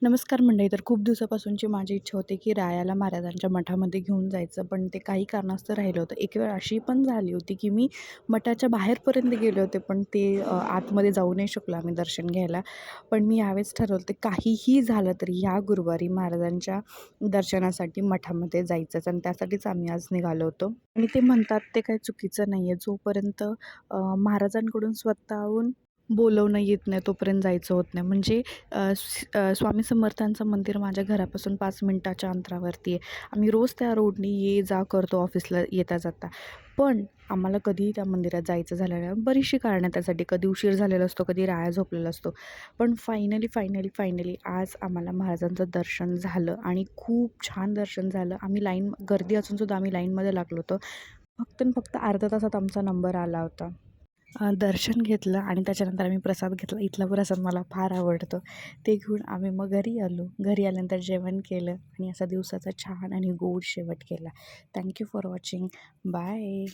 नमस्कार मंडळी. तर खूप दिवसापासूनची माझी इच्छा होती, की रायाला महाराजांच्या मठामध्ये घेऊन जायचं, पण ते काही कारणास्तव राहिलं होतं. एक वेळ अशी पण झाली होती, की मी मठाच्या बाहेरपर्यंत गेले होते, पण ते आतमध्ये जाऊ नाही शकलो आम्ही दर्शन घ्यायला. पण मी यावेळेस ठरवलं, ते काहीही झालं तरी ह्या गुरुवारी महाराजांच्या दर्शनासाठी मठामध्ये जायचंच आणि त्यासाठीच आम्ही आज निघालो होतो. आणि ते म्हणतात ते काही चुकीचं नाही आहे. जोपर्यंत महाराजांकडून स्वतःहून बोलवणं येत नाही, तोपर्यंत जायचं होत नाही. म्हणजे स्वामी समर्थांचं मंदिर माझ्या घरापासून 5 मिनिटाच्या अंतरावरती आहे. आम्ही रोज त्या रोडनी ये जा करतो ऑफिसला येता जाता. पण आम्हाला कधीही त्या मंदिरात जायचं झालं नाही. बरीचशी कारणं आहेत त्यासाठी. कधी उशीर झालेला असतो, कधी राया झोपलेला असतो. पण फायनली आज आम्हाला महाराजांचं दर्शन झालं आणि खूप छान दर्शन झालं. आम्ही गर्दी असूनसुद्धा आम्ही लाईनमध्ये लागलो होतो. फक्त आणि फक्त अर्ध्या तासात आमचा नंबर आला होता. दर्शन घेतलं आणि त्याच्यानंतर आम्ही प्रसाद घेतला. इथला प्रसाद मला फार आवडतो. ते घेऊन आम्ही मग घरी आलो. घरी आल्यानंतर जेवण केलं आणि असा दिवसाचा छान आणि गोड शेवट केला. Thank you for watching. Bye.